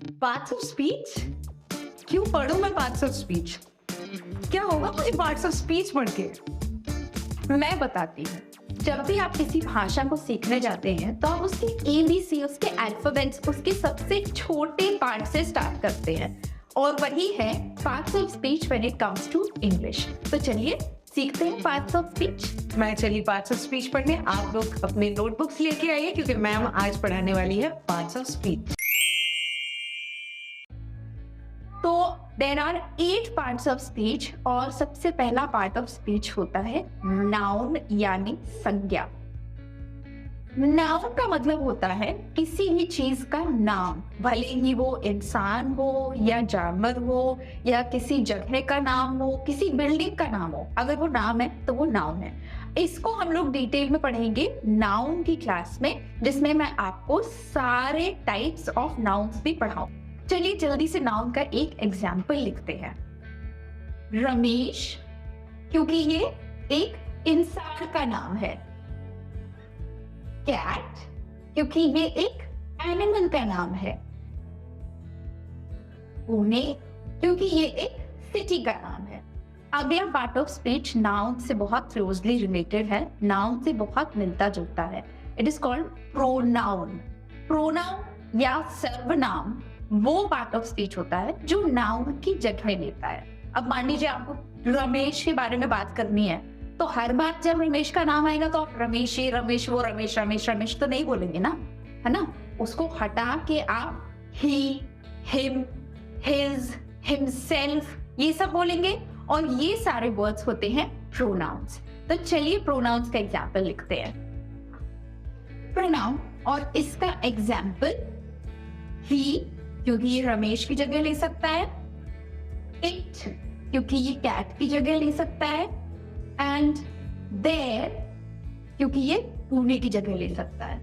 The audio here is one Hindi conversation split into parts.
Parts of speech? क्यों पढ़ूं मैं पार्ट्स ऑफ स्पीच? क्या होगा मुझे पार्ट्स ऑफ स्पीच पढ़ के? मैं बताती हूँ। जब भी आप किसी भाषा को सीखने जाते हैं तो आप उसके ABC, उसके अल्फाबेट्स, उसके सबसे छोटे पार्ट से स्टार्ट करते हैं और वही है parts of speech when it comes to English. तो चलिए सीखते हैं पार्ट्स ऑफ स्पीच। मैं चली पार्ट्स ऑफ स्पीच पढ़ने, आप लोग अपने नोटबुक्स लेके आइए क्योंकि मैम आज पढ़ाने वाली है पार्ट्स ऑफ स्पीच। तो there are 8 parts of speech और सबसे पहला पार्ट ऑफ स्पीच होता है नाउन यानी संज्ञा। नाउन का मतलब होता है किसी भी चीज का नाम, भले ही वो इंसान हो या जानवर हो या किसी जगह का नाम हो, किसी बिल्डिंग का नाम हो। अगर वो नाम है तो वो नाउन है। इसको हम लोग डिटेल में पढ़ेंगे नाउन की क्लास में, जिसमें मैं आपको सारे टाइप्स ऑफ नाउन्स भी पढ़ाऊं। चलिए जल्दी से नाउन का एक एग्जाम्पल लिखते हैं। रमेश, क्योंकि ये एक इंसान का नाम है। कैट, क्योंकि ये एक एनिमल का नाम है। पुणे, क्योंकि ये एक सिटी का नाम है। अगला पार्ट ऑफ स्पीच नाउन से बहुत क्लोजली रिलेटेड है, नाउन से बहुत मिलता जुलता है। It is called pronoun. Pronoun या सर्वनाम वो पार्ट ऑफ स्पीच होता है जो नाउन की जगह लेता है। अब मान लीजिए आपको रमेश के बारे में बात करनी है, तो हर बार जब रमेश का नाम आएगा तो आप रमेश ये रमेश वो रमेश रमेश रमेश तो नहीं बोलेंगे ना, है ना। उसको हटा के आप ही, हिम, हिज, हिमसेल्फ ये सब बोलेंगे और ये सारे वर्ड्स होते हैं प्रोनाउंस। तो चलिए प्रोनाउंस का एग्जाम्पल लिखते हैं। प्रोनाउन और इसका एग्जाम्पल ही, क्योंकि ये रमेश की जगह ले सकता है। इट, क्योंकि ये कैट की जगह ले सकता है। एंड देयर, क्योंकि ये पुणे की जगह ले सकता है।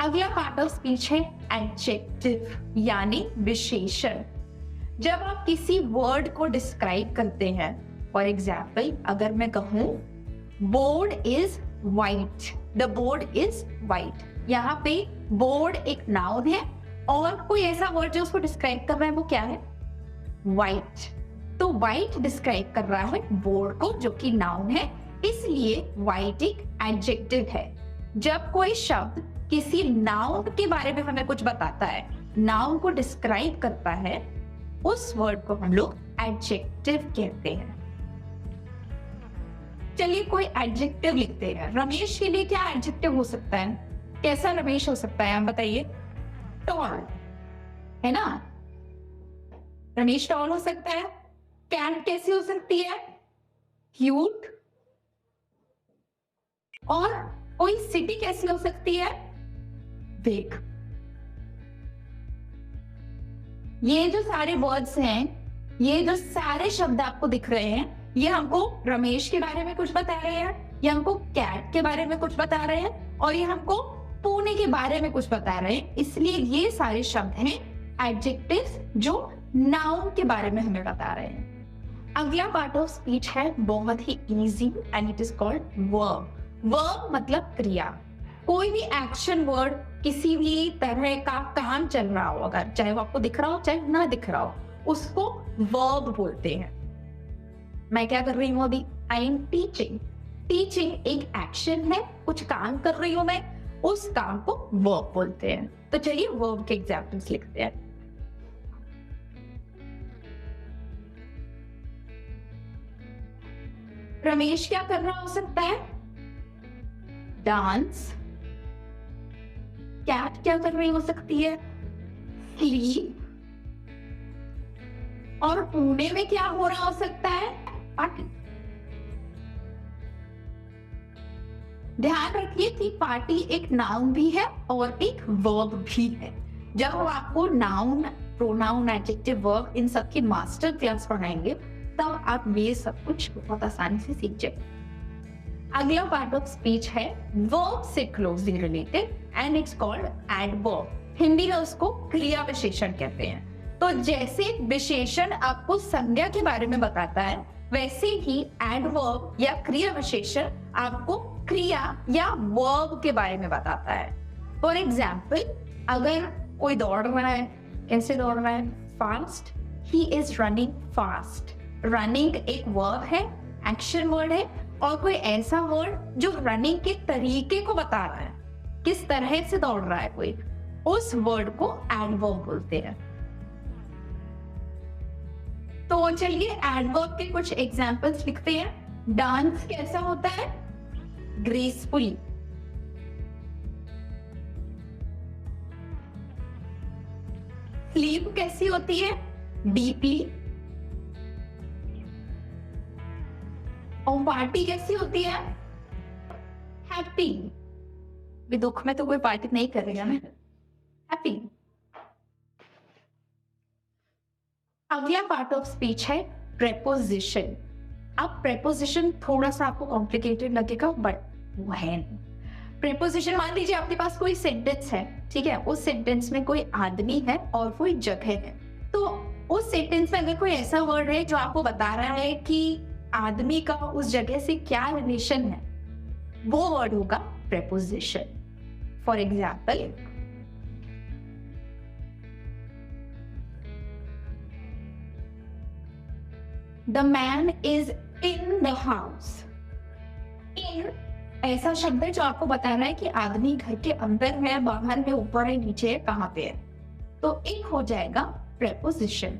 अगला पार्ट ऑफ स्पीच है एडजेक्टिव यानी विशेषण। जब आप किसी वर्ड को डिस्क्राइब करते हैं, फॉर एग्जाम्पल अगर मैं कहूं board is white, the board is white, यहाँ पे बोर्ड एक नाउन है और कोई ऐसा वर्ड जो उसको डिस्क्राइब कर रहा है वो क्या है? व्हाइट। तो व्हाइट डिस्क्राइब कर रहा है बोर्ड को जो कि नाउन है, इसलिए व्हाइट एक एडजेक्टिव है। जब कोई शब्द किसी नाउन के बारे में हमें कुछ बताता है, नाउन को डिस्क्राइब करता है, उस वर्ड को हम लोग एडजेक्टिव कहते हैं। चलिए कोई एडजेक्टिव लिखते हैं। रमेश के लिए क्या एडजेक्टिव हो सकता है? कैसा रमेश हो सकता है आप बताइए? टॉल, है ना। रमेश टॉल हो सकता है। कैट कैसी हो सकती है? क्यूट। और कोई सिटी कैसी हो सकती है? बिग। ये जो सारे वर्ड्स हैं, ये जो सारे शब्द आपको दिख रहे हैं, ये हमको रमेश के बारे में कुछ बता रहे हैं, ये हमको कैट के बारे में कुछ बता रहे हैं और ये हमको पुणे के बारे में कुछ बता रहे हैं। इसलिए ये सारे शब्द हैं एडजेक्टिव्स जो नाउन के बारे में हमें बता रहे हैं। अगला पार्ट ऑफ स्पीच है बहुत ही easy and it is called verb. Verb मतलब क्रिया। कोई भी एक्शन वर्ड, किसी भी तरह का काम चल रहा हो, अगर चाहे वो आपको दिख रहा हो चाहे ना दिख रहा हो, उसको वर्ब बोलते हैं। मैं क्या कर रही हूँ अभी? I am teaching. टीचिंग एक एक्शन है, कुछ काम कर रही हूं मैं, उस काम को वर्ब बोलते हैं। तो चलिए वर्ब के एग्जाम्पल्स लिखते हैं। रमेश क्या कर रहा हो सकता है? डांस। कैट क्या कर रही हो सकती है? स्लीप। और पुणे में क्या हो रहा हो सकता है? पार्टी। ध्यान रखिए कि पार्टी एक नाउन भी है और एक वर्ब भी है। जब हम आपको noun, pronoun, adjective, verb in सब की मास्टर क्लास पढ़ाएंगे तब आप ये सब कुछ बहुत आसानी से सीख जाएंगे। अगला पार्ट ऑफ स्पीच है वर्ब से closely related and it's called adverb. Hindi में उसको क्रिया विशेषण कहते हैं। तो जैसे विशेषण आपको संज्ञा के बारे में बताता है, वैसे ही एडवर्ब या क्रिया विशेषण आपको क्रिया या वर्ब के बारे में बताता है। फॉर एग्जाम्पल, अगर कोई दौड़ रहा है, कैसे दौड़ रहा है? Fast, he is running fast. Running एक वर्ब है, एक्शन वर्ड है, और कोई ऐसा वर्ड जो रनिंग के तरीके को बता रहा है, किस तरह से दौड़ रहा है कोई, उस वर्ड को एडवर्ब बोलते हैं। तो चलिए एडवर्ब के कुछ एग्जांपल्स लिखते हैं। डांस कैसा होता है? ग्रेसफुली। स्लीप कैसी होती है? डीपली। और पार्टी कैसी होती है? हैप्पी। भी दुख में तो कोई पार्टी नहीं करेगा ना, हैप्पी। अगला पार्ट ऑफ स्पीच है प्रेपोजिशन। अब प्रेपोजिशन थोड़ा सा आपको कॉम्प्लिकेटेड लगेगा, बट वो है नहीं। प्रेपोजिशन, मान लीजिए आपके पास कोई सेंटेंस है, ठीक है, उस सेंटेंस में कोई आदमी है और कोई जगह है, तो उस सेंटेंस में अगर कोई ऐसा वर्ड है जो आपको बता रहा है कि आदमी का उस जगह से क्या रिलेशन है, वो वर्ड होगा preposition. For example, the man is in the house. In ऐसा शब्द है जो आपको बता रहा है कि आदमी घर के अंदर है, बाहर है, ऊपर है, नीचे है, कहां पे है, तो एक हो जाएगा preposition.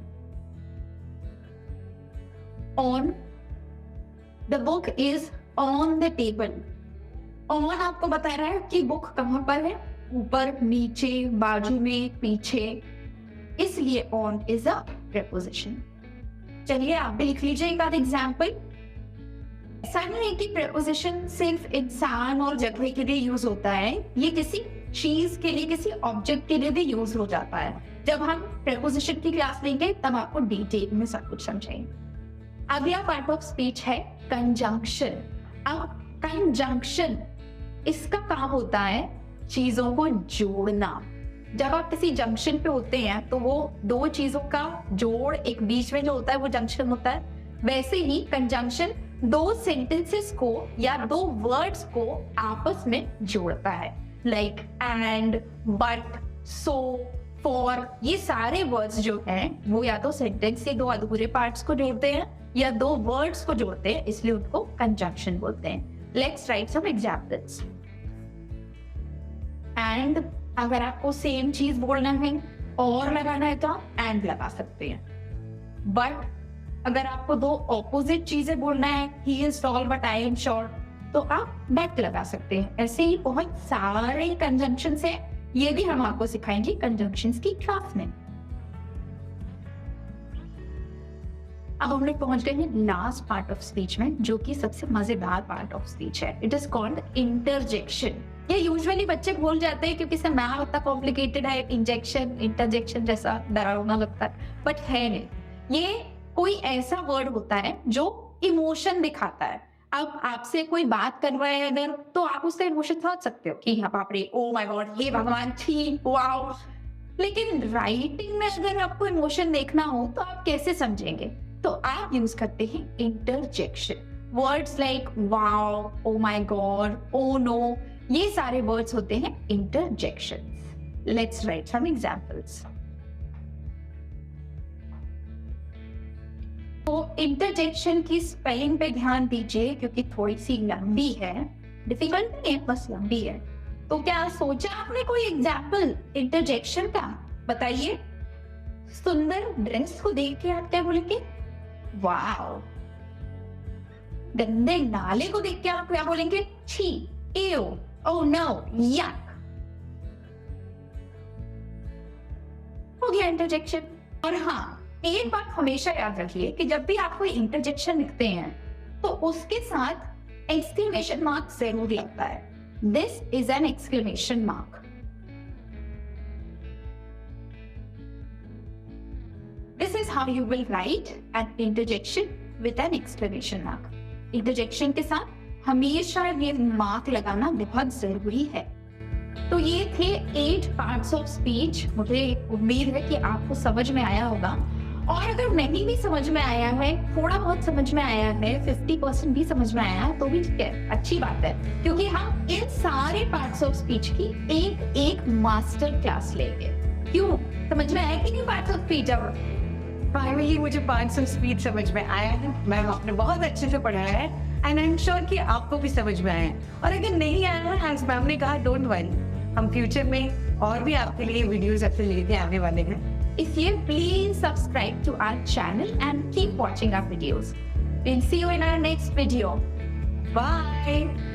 On, the book is on the table. On आपको बता रहा है कि बुक कहां पर है, ऊपर, नीचे, बाजू में, पीछे, इसलिए ऑन इज अ प्रेपोजिशन। चलिए आप भी लिख लीजिए एक आध एग्जाम्पल। ऐसा नहीं है कि प्रेपोजिशन सिर्फ इंसान और जगह के लिए यूज होता है, ये किसी चीज के लिए, किसी ऑब्जेक्ट के लिए भी यूज हो जाता है। जब हम प्रेपोजिशन की क्लास लेंगे तब आपको डिटेल में सब कुछ समझेंगे। अगला पार्ट ऑफ स्पीच है कंजंक्शन। अब कंजंक्शन, इसका काम होता है चीजों को जोड़ना। जब आप किसी जंक्शन पे होते हैं तो वो दो चीजों का जोड़, एक बीच में जो होता है वो जंक्शन होता है। वैसे ही कंजंक्शन दो सेंटेंसेस को या दो वर्ड्स को आपस में जोड़ता है, like and, but, so, for. ये सारे वर्ड्स जो हैं वो या तो सेंटेंस के दो अधूरे पार्ट्स को जोड़ते हैं या दो वर्ड्स को जोड़ते हैं, इसलिए उनको कंजंक्शन बोलते हैं। Let's write some examples. And, अगर आपको सेम चीज बोलना है और लगाना है तो आप एंड लगा सकते हैं। बट अगर आपको दो ऑपोजिट चीजें बोलना है, he is tall but I am short, तो आप बट लगा सकते हैं। ऐसे ही बहुत सारे कंजंक्शंस हैं, ये भी हम आपको सिखाएंगे कंजंक्शंस की क्लास में। अब हम लोग पहुंच गए हैं लास्ट पार्ट ऑफ स्पीच में, जो कि सबसे मजेदार पार्ट ऑफ स्पीच है। It is called interjection. ये यूजुअली बच्चे भूल जाते हैं क्योंकि इससे नाम इतना कॉम्प्लिकेटेड है, इंजेक्शन, इंटरजेक्शन जैसा डरावना लगता है, बट है नहीं। ये कोई ऐसा वर्ड होता है जो इमोशन दिखाता है। अब आपसे कोई बात कर रहा है अगर, तो आप उसका इमोशन समझ सकते हो कि हाँ बाप रे, ओ माय गॉड, हे भगवान, छी, वाओ। लेकिन राइटिंग में अगर आपको इमोशन देखना हो तो आप कैसे समझेंगे? तो आप यूज करते हैं interjection. Words like wow, oh my god, oh no, ये सारे वर्ड्स होते हैं interjections. Let's write some examples. तो इंटरजेक्शन की स्पेलिंग पे ध्यान दीजिए क्योंकि थोड़ी सी लंबी है, डिफिकल्ट नहीं है, बस लंबी है। तो क्या सोचा आपने कोई एग्जाम्पल इंटरजेक्शन का? बताइए। सुंदर ड्रेस को देख के आप क्या बोलेंगे? वाओ। गंदे नाले को देख के आप क्या बोलेंगे? छी, एव, ओह नो, यक। हो गया इंटरजेक्शन। और हाँ, एक बात हमेशा याद रखिए कि जब भी आप कोई इंटरजेक्शन लिखते हैं तो उसके साथ एक्सक्लेमेशन मार्क जरूर लगता है। This is an exclamation mark. This is how you will write an interjection with an exclamation mark. Interjection के साथ हमेशा ये मार्क लगाना बहुत जरूरी है। तो ये थे 8 पार्ट्स ऑफ स्पीच। मुझे उम्मीद है कि आपको समझ में आया होगा, और अगर नहीं भी समझ में आया है, थोड़ा बहुत समझ में आया है, 50% भी समझ में आया है, तो भी ठीक है, अच्छी बात है, क्योंकि हम इन सारे पार्ट्स ऑफ स्पीच की एक मास्टर क्लास लेंगे। क्यों? समझ में आया कि नहीं पार्ट्स ऑफ स्पीच अब? फाइनली मुझे पार्ट्स ऑफ स्पीच समझ में आया है, मैम आपने बहुत अच्छे से पढ़ाया है एंड आई एम श्योर कि आपको भी समझ में आया है। और अगर नहीं आया है, एज मैम ने कहा, डोंट वरी, हम फ्यूचर में और भी आपके लिए वीडियोस ऐसे लेके आने वाले हैं। इसलिए please subscribe to our channel and keep watching our videos. We'll see you in our next video. Bye.